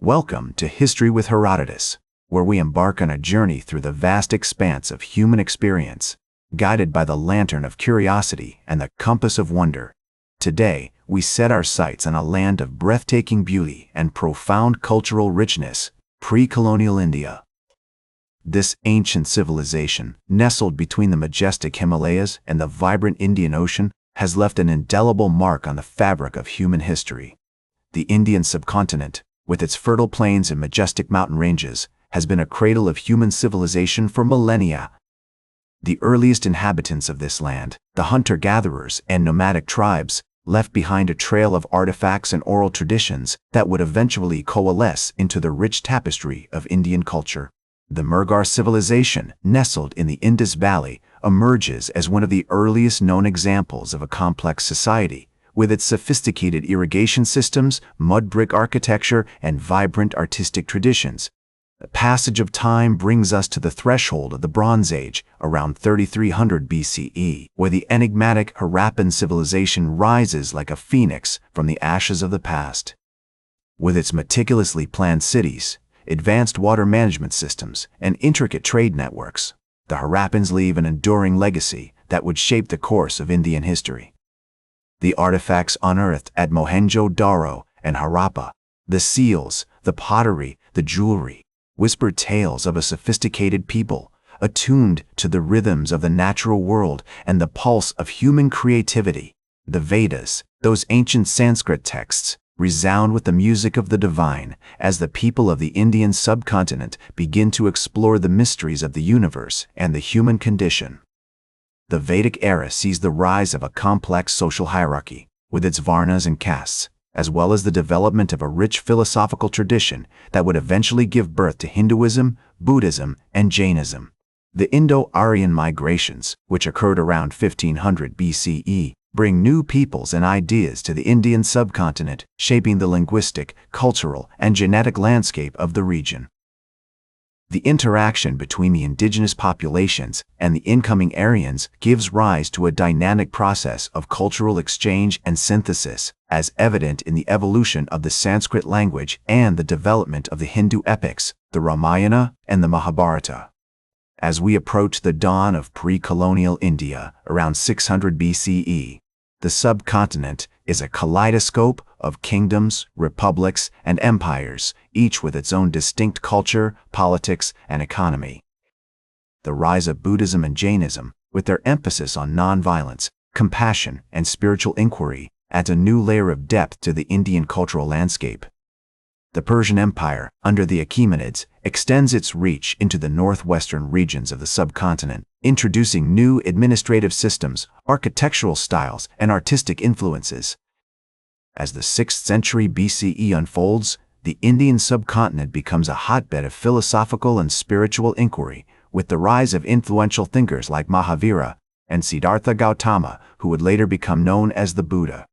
Welcome to History with Herodotus, where we embark on a journey through the vast expanse of human experience, guided by the lantern of curiosity and the compass of wonder. Today, we set our sights on a land of breathtaking beauty and profound cultural richness, pre-colonial India. This ancient civilization, nestled between the majestic Himalayas and the vibrant Indian Ocean, has left an indelible mark on the fabric of human history. The Indian subcontinent, with its fertile plains and majestic mountain ranges, has been a cradle of human civilization for millennia. The earliest inhabitants of this land, the hunter-gatherers and nomadic tribes, left behind a trail of artifacts and oral traditions that would eventually coalesce into the rich tapestry of Indian culture. The Mughal civilization, nestled in the Indus Valley, emerges as one of the earliest known examples of a complex society, with its sophisticated irrigation systems, mud brick architecture, and vibrant artistic traditions. The passage of time brings us to the threshold of the Bronze Age, around 3300 BCE, where the enigmatic Harappan civilization rises like a phoenix from the ashes of the past. With its meticulously planned cities, advanced water management systems, and intricate trade networks, the Harappans leave an enduring legacy that would shape the course of Indian history. The artifacts unearthed at Mohenjo-Daro and Harappa, the seals, the pottery, the jewelry, whisper tales of a sophisticated people, attuned to the rhythms of the natural world and the pulse of human creativity. The Vedas, those ancient Sanskrit texts, resound with the music of the divine as the people of the Indian subcontinent begin to explore the mysteries of the universe and the human condition. The Vedic era sees the rise of a complex social hierarchy, with its varnas and castes, as well as the development of a rich philosophical tradition that would eventually give birth to Hinduism, Buddhism, and Jainism. The Indo-Aryan migrations, which occurred around 1500 BCE, bring new peoples and ideas to the Indian subcontinent, shaping the linguistic, cultural, and genetic landscape of the region. The interaction between the indigenous populations and the incoming Aryans gives rise to a dynamic process of cultural exchange and synthesis, as evident in the evolution of the Sanskrit language and the development of the Hindu epics, the Ramayana and the Mahabharata. As we approach the dawn of pre-colonial India, around 600 BCE, the subcontinent is a kaleidoscope of kingdoms, republics, and empires, each with its own distinct culture, politics, and economy. The rise of Buddhism and Jainism, with their emphasis on nonviolence, compassion, and spiritual inquiry, adds a new layer of depth to the Indian cultural landscape. The Persian Empire, under the Achaemenids, extends its reach into the northwestern regions of the subcontinent, introducing new administrative systems, architectural styles, and artistic influences. As the 6th century BCE unfolds, the Indian subcontinent becomes a hotbed of philosophical and spiritual inquiry, with the rise of influential thinkers like Mahavira and Siddhartha Gautama, who would later become known as the Buddha.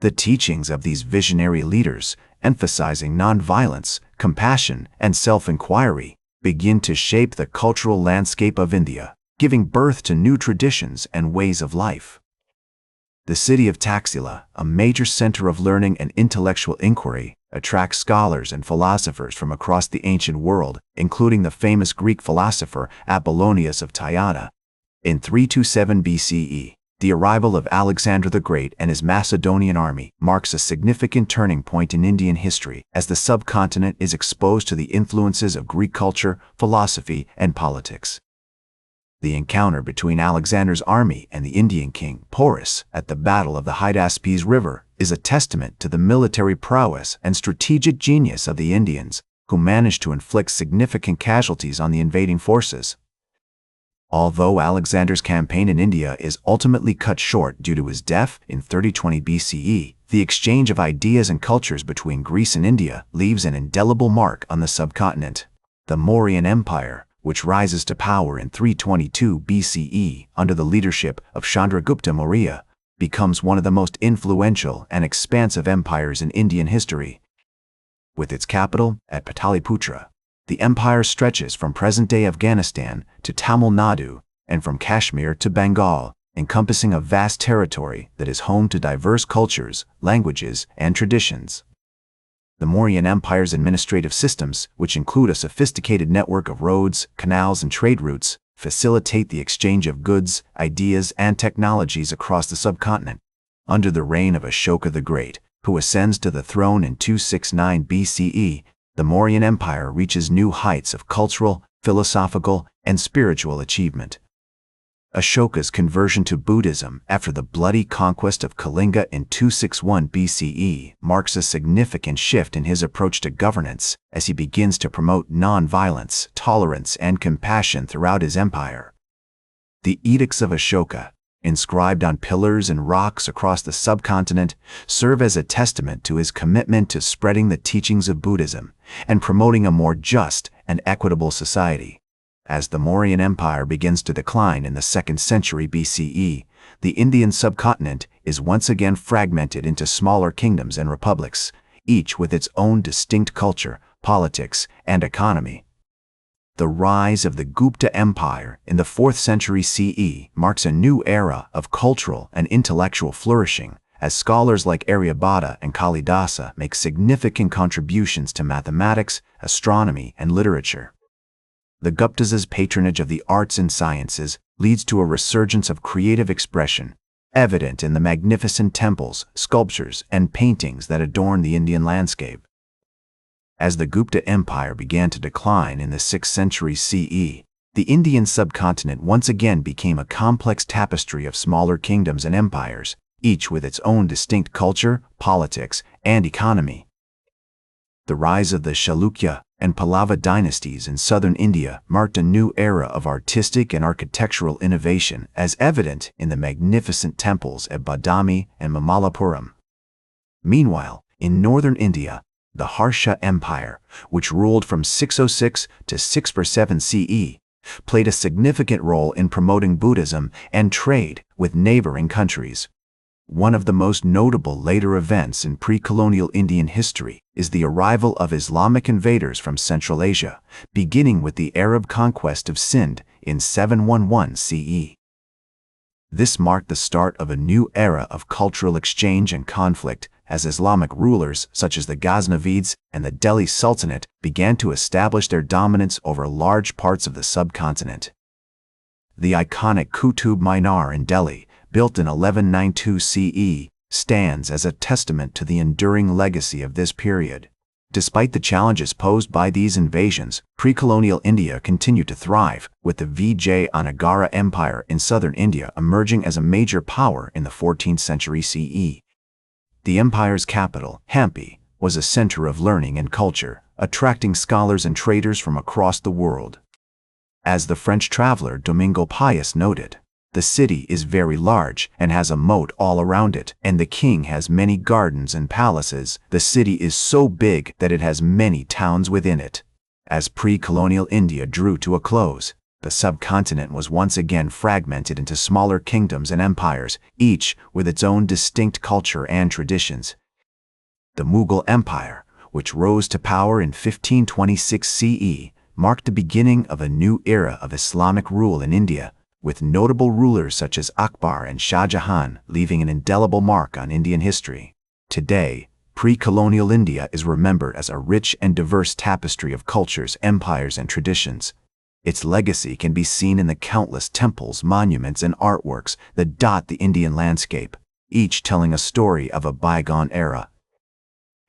The teachings of these visionary leaders, emphasizing nonviolence, compassion, and self-inquiry, begin to shape the cultural landscape of India, giving birth to new traditions and ways of life. The city of Taxila, a major center of learning and intellectual inquiry, attracts scholars and philosophers from across the ancient world, including the famous Greek philosopher Apollonius of Tyana. In 327 BCE, the arrival of Alexander the Great and his Macedonian army marks a significant turning point in Indian history as the subcontinent is exposed to the influences of Greek culture, philosophy, and politics. The encounter between Alexander's army and the Indian king, Porus, at the Battle of the Hydaspes River is a testament to the military prowess and strategic genius of the Indians, who managed to inflict significant casualties on the invading forces. Although Alexander's campaign in India is ultimately cut short due to his death in 3020 BCE, the exchange of ideas and cultures between Greece and India leaves an indelible mark on the subcontinent. The Mauryan Empire, which rises to power in 322 BCE under the leadership of Chandragupta Maurya, becomes one of the most influential and expansive empires in Indian history. With its capital at Pataliputra, the empire stretches from present-day Afghanistan to Tamil Nadu and from Kashmir to Bengal, encompassing a vast territory that is home to diverse cultures, languages, and traditions. The Mauryan Empire's administrative systems, which include a sophisticated network of roads, canals, and trade routes, facilitate the exchange of goods, ideas, and technologies across the subcontinent. Under the reign of Ashoka the Great, who ascends to the throne in 269 BCE, the Mauryan Empire reaches new heights of cultural, philosophical, and spiritual achievement. Ashoka's conversion to Buddhism after the bloody conquest of Kalinga in 261 BCE marks a significant shift in his approach to governance as he begins to promote non-violence, tolerance, and compassion throughout his empire. The Edicts of Ashoka, inscribed on pillars and rocks across the subcontinent, serve as a testament to his commitment to spreading the teachings of Buddhism and promoting a more just and equitable society. As the Mauryan Empire begins to decline in the 2nd century BCE, the Indian subcontinent is once again fragmented into smaller kingdoms and republics, each with its own distinct culture, politics, and economy. The rise of the Gupta Empire in the 4th century CE marks a new era of cultural and intellectual flourishing, as scholars like Aryabhata and Kalidasa make significant contributions to mathematics, astronomy, and literature. The Guptas' patronage of the arts and sciences leads to a resurgence of creative expression, evident in the magnificent temples, sculptures, and paintings that adorn the Indian landscape. As the Gupta Empire began to decline in the 6th century CE, the Indian subcontinent once again became a complex tapestry of smaller kingdoms and empires, each with its own distinct culture, politics, and economy. The rise of the Chalukya and Pallava dynasties in southern India marked a new era of artistic and architectural innovation, as evident in the magnificent temples at Badami and Mamallapuram. Meanwhile, in northern India, the Harsha Empire, which ruled from 606 to 647 CE, played a significant role in promoting Buddhism and trade with neighboring countries. One of the most notable later events in pre-colonial Indian history is the arrival of Islamic invaders from Central Asia, beginning with the Arab conquest of Sind in 711 CE. This marked the start of a new era of cultural exchange and conflict, as Islamic rulers such as the Ghaznavids and the Delhi Sultanate began to establish their dominance over large parts of the subcontinent. The iconic Qutub Minar in Delhi, built in 1192 CE, stands as a testament to the enduring legacy of this period. Despite the challenges posed by these invasions, pre-colonial India continued to thrive, with the Vijayanagara Empire in southern India emerging as a major power in the 14th century CE. The empire's capital, Hampi, was a center of learning and culture, attracting scholars and traders from across the world. As the French traveler Domingo Pais noted, "The city is very large and has a moat all around it, and the king has many gardens and palaces. The city is so big that it has many towns within it." As pre-colonial India drew to a close, the subcontinent was once again fragmented into smaller kingdoms and empires, each with its own distinct culture and traditions. The Mughal Empire, which rose to power in 1526 CE, marked the beginning of a new era of Islamic rule in India, with notable rulers such as Akbar and Shah Jahan leaving an indelible mark on Indian history. Today, pre-colonial India is remembered as a rich and diverse tapestry of cultures, empires, and traditions. Its legacy can be seen in the countless temples, monuments, and artworks that dot the Indian landscape, each telling a story of a bygone era.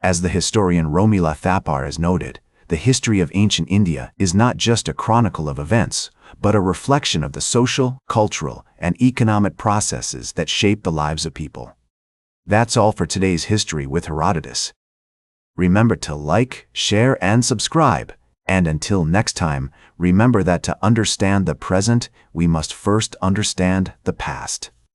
As the historian Romila Thapar has noted, the history of ancient India is not just a chronicle of events, but a reflection of the social, cultural, and economic processes that shape the lives of people. That's all for today's History with Herodotus. Remember to like, share, and subscribe. And until next time, remember that to understand the present, we must first understand the past.